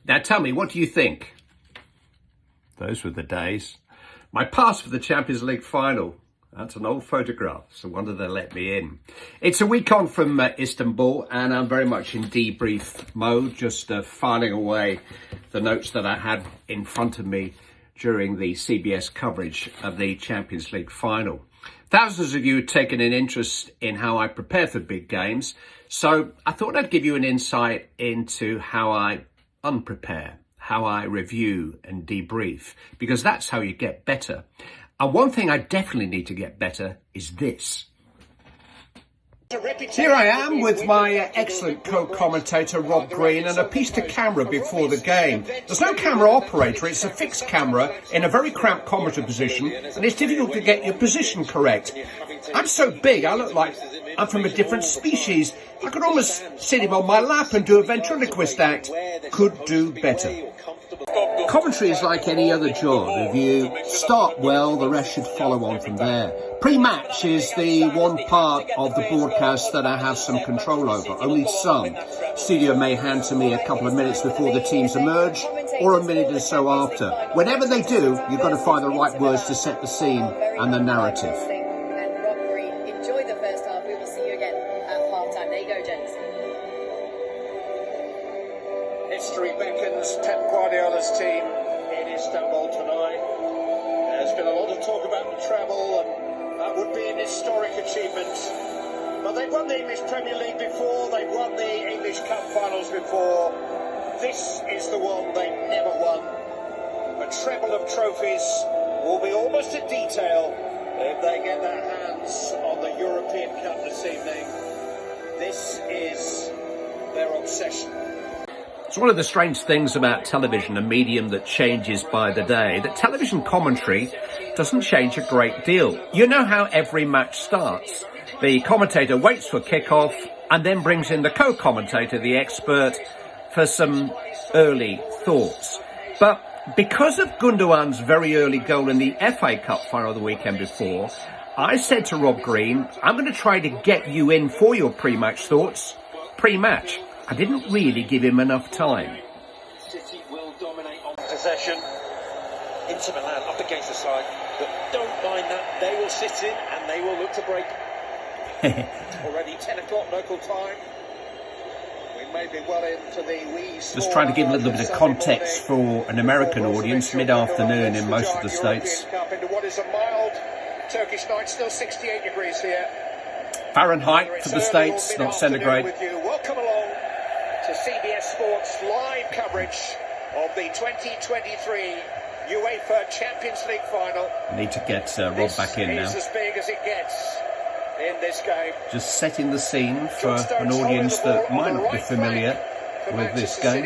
Now tell me, what do you think? Those were the days. My pass for the Champions League final. That's an old photograph, so wonder they let me in. It's a week on from Istanbul, and I'm very much in debrief mode, just filing away the notes that I had in front of me during the CBS coverage of the Champions League final. Thousands of you have taken an interest in how I prepare for big games, so I thought I'd give you an insight into how I unprepare, how I review and debrief, because that's how you get better. And one thing I definitely need to get better is this. Here I am with my excellent co-commentator Rob Green and a piece to camera before the game. There's no camera operator, it's a fixed camera in a very cramped commentator position, and it's difficult to get your position correct. I'm so big, I look like I'm from a different species. I could almost sit him on my lap and do a ventriloquist act. Could do better. Commentary is like any other job. If you start well, the rest should follow on from there. Pre-match is the one part of the broadcast that I have some control over, only some. Studio may hand to me a couple of minutes before the teams emerge, or a minute or so after. Whenever they do, you've got to find the right words to set the scene and the narrative. And Rob Green, enjoy the first half. We will see you again at half-time. There you go, gents. History beckons Pep Guardiola's team in Istanbul tonight. There's been a lot of talk about the treble, and that would be an historic achievement. But they've won the English Premier League before, they've won the English Cup finals before. This is the one they've never won. A treble of trophies will be almost a detail if they get their hands on the European Cup this evening. This is their obsession. It's one of the strange things about television, a medium that changes by the day, that television commentary doesn't change a great deal. You know how every match starts. The commentator waits for kickoff and then brings in the co-commentator, the expert, for some early thoughts. But because of Gundogan's very early goal in the FA Cup final the weekend before, I said to Rob Green, I'm going to try to get you in for your pre-match thoughts, pre-match. I didn't really give him enough time. City will dominate on possession. Inter Milan up against the side, but don't mind that. They will sit in and they will look to break. Already 10 o'clock local time. We may be well into the wee. Just trying to give a little bit of context for an American audience, mid-afternoon in most of the States. Into what is a mild Turkish night, still 68 degrees here. Fahrenheit for the States, not centigrade. Welcome along to CBS Sports live coverage of the 2023 UEFA Champions League final. Need to get Rob back in now. This is as big as it gets in this game. Just setting the scene for an audience that might not be familiar with this game.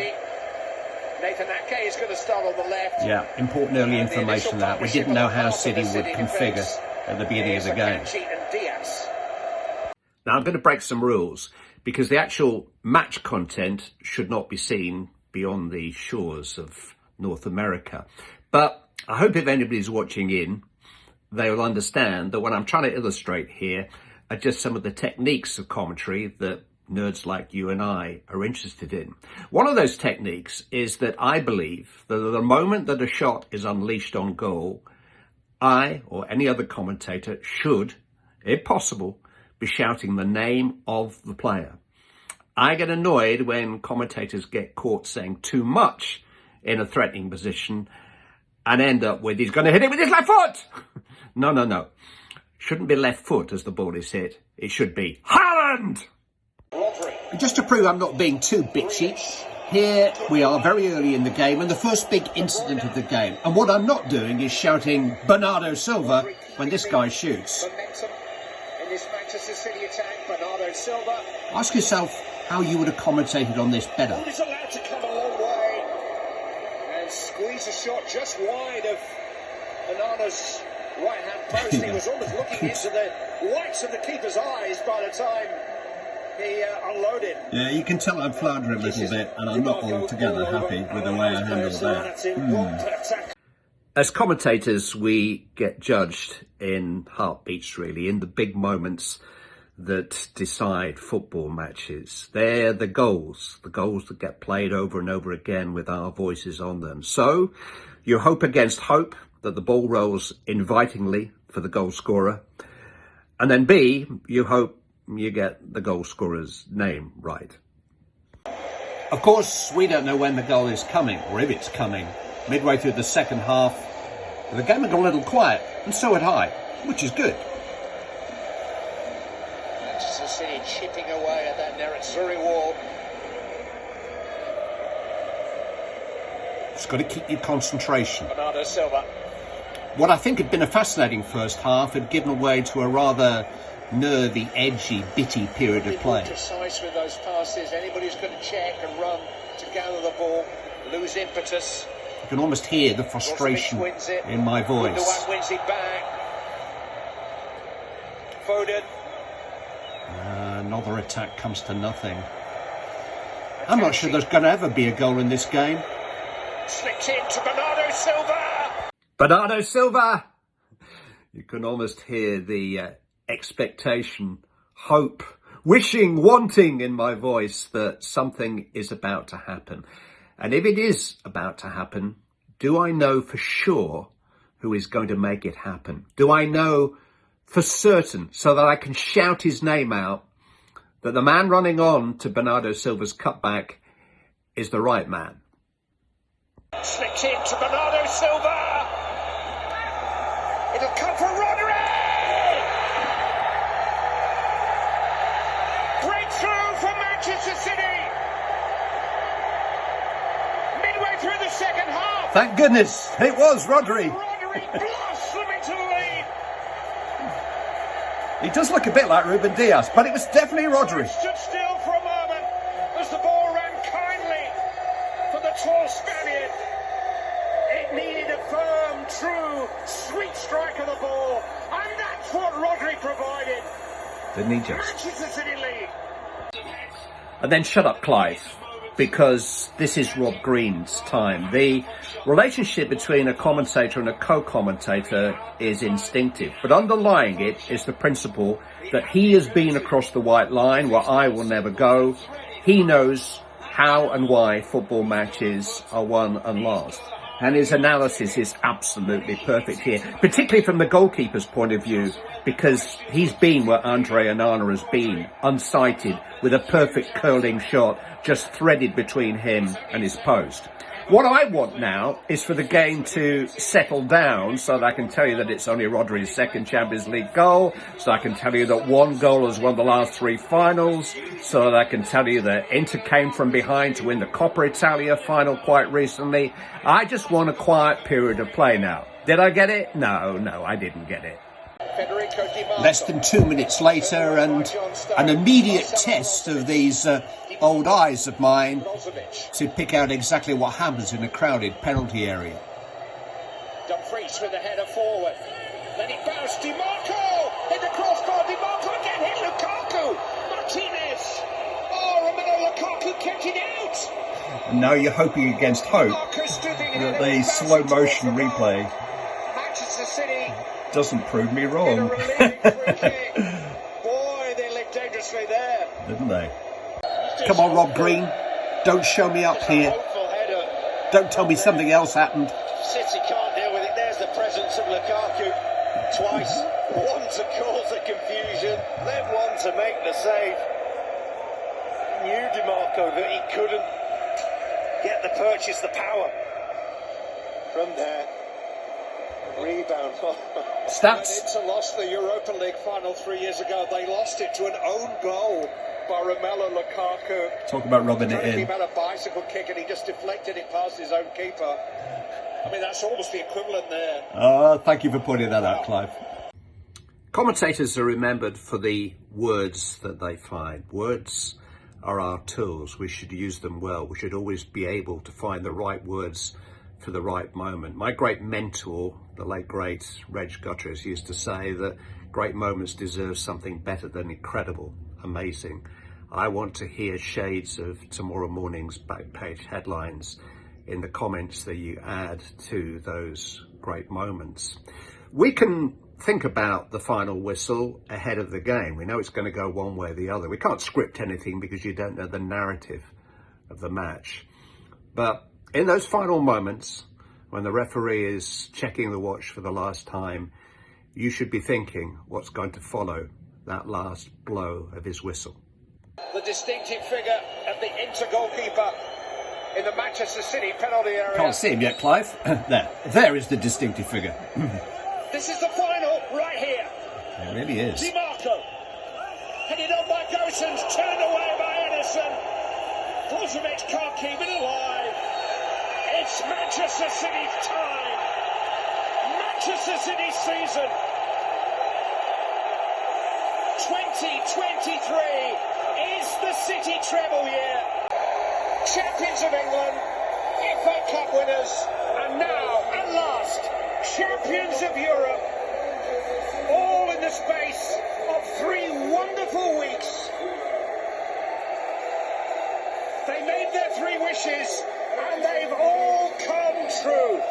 Nathan Ake is going to start on the left. Yeah, important early information that we didn't know how City would configure at the beginning of the game. Now I'm going to break some rules because the actual match content should not be seen beyond the shores of North America. But I hope if anybody's watching in, they will understand that what I'm trying to illustrate here are just some of the techniques of commentary that nerds like you and I are interested in. One of those techniques is that I believe that at the moment that a shot is unleashed on goal, I or any other commentator should, if possible, be shouting the name of the player. I get annoyed when commentators get caught saying too much in a threatening position and end up with, he's going to hit it with his left foot. No. Shouldn't be left foot as the ball is hit. It should be Haaland! Just to prove I'm not being too bitchy, here we are very early in the game and the first big incident of the game. And what I'm not doing is shouting Bernardo Silva when this guy shoots. In this Manchester City attack, Bernardo Silva. Ask yourself how you would have commentated on this better. He's allowed to come a long way and squeeze a shot just wide of Bernardo's right-hand post. He was almost looking into the whites of the keeper's eyes by the time he unloaded. Yeah, you can tell I'm floundering a little bit and I'm not altogether happy with the way I handled that. As commentators, we get judged in heartbeats, really, in the big moments that decide football matches. They're the goals that get played over and over again with our voices on them. So you hope against hope that the ball rolls invitingly for the goal scorer. And then B, you hope you get the goal scorer's name right. Of course, we don't know when the goal is coming or if it's coming. Midway through the second half, the game had got a little quiet, and so had I, which is good. Manchester City chipping away at that Nerazzurri wall. It's got to keep your concentration. Bernardo Silva. What I think had been a fascinating first half had given way to a rather nervy, edgy, bitty period of play. Precise with those passes. Anybody's going to check and run to gather the ball, lose impetus. You can almost hear the frustration in my voice. Gundogan wins it back. Foden. Another attack comes to nothing. I'm not sure there's going to ever be a goal in this game. Slipped in to Bernardo Silva. Bernardo Silva! You can almost hear the expectation, hope, wishing, wanting in my voice that something is about to happen. And if it is about to happen, do I know for sure who is going to make it happen? Do I know for certain, so that I can shout his name out, that the man running on to Bernardo Silva's cutback is the right man? Slipped in to Bernardo Silva. It'll come for Rodri. Breakthrough for Manchester City. Midway through the second half. Thank goodness it was Rodri. Rodri blasts them into the lead. He does look a bit like Ruben Diaz, but it was definitely Rodri. Stood still for a moment as the ball ran kindly for the tall Spaniard. It needed a firm, true, sweet strike of the ball, and that's what Rodri provided. Didn't he just? Manchester City lead. And then shut up, Clive, because this is Rob Green's time. The relationship between a commentator and a co-commentator is instinctive, but underlying it is the principle that he has been across the white line where I will never go. He knows how and why football matches are won and lost. And his analysis is absolutely perfect here, particularly from the goalkeeper's point of view, because he's been where Andre Onana has been, unsighted, with a perfect curling shot just threaded between him and his post. What I want now is for the game to settle down so that I can tell you that it's only Rodri's second Champions League goal, so I can tell you that one goal has won the last three finals, so that I can tell you that Inter came from behind to win the Coppa Italia final quite recently. I just want a quiet period of play now. Did I get it? No, I didn't get it. Less than 2 minutes later, and an immediate test of these old eyes of mine to pick out exactly what happens in a crowded penalty area. Dumfries with a header forward. Then it bounced. Di Marco hit the crossbar. Di Marco again hit Lukaku. Martinez. Oh, Romelu Lukaku kept it out. And now you're hoping against hope that the slow motion replay Manchester City doesn't prove me in a wrong. relieving free kick. Boy, they lived dangerously there. Didn't they? Come on, Rob Green. Don't show me up here. Hopeful header. Don't tell me something else happened. City can't deal with it. There's the presence of Lukaku. Twice. One to cause the confusion, then one to make the save. He knew Di Marco that he couldn't get the purchase, the power. From there. Rebound. Stats. Inter lost the Europa League final 3 years ago. They lost it to an own goal by Romelu Lukaku. Talk about rubbing it in. He had a bicycle kick and he just deflected it past his own keeper. I mean, that's almost the equivalent there. Thank you for pointing that out, Clive. Commentators are remembered for the words that they find. Words are our tools. We should use them well. We should always be able to find the right words for the right moment. My great mentor, the late great Reg Gutierrez, used to say that great moments deserve something better than incredible, amazing. I want to hear shades of tomorrow morning's back page headlines in the comments that you add to those great moments. We can think about the final whistle ahead of the game. We know it's going to go one way or the other. We can't script anything because you don't know the narrative of the match. But in those final moments, when the referee is checking the watch for the last time, you should be thinking what's going to follow that last blow of his whistle. The distinctive figure of the inter-goalkeeper in the Manchester City penalty area. Can't see him yet, Clive. There is the distinctive figure. This is the final right here. It really is. DiMarco, headed on by Gosens, turned away by Edison. Brozovic can't keep it alive. It's Manchester City's time. Manchester City's season. 2023 is the City treble year. Champions of England, FA Cup winners, and now, at last, champions of Europe. All in the space of 3 wonderful weeks. They made their 3 wishes, and they've all come true.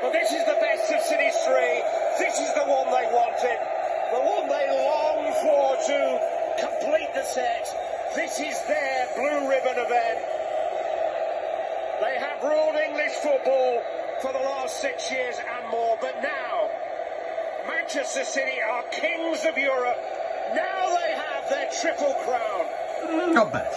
But this is the best of City's 3. This is the one they wanted, the one they longed for to complete the set. This is their blue ribbon event. They have ruled English football for the last 6 years and more, but now Manchester City are kings of Europe. Now they have their triple crown. Not bad.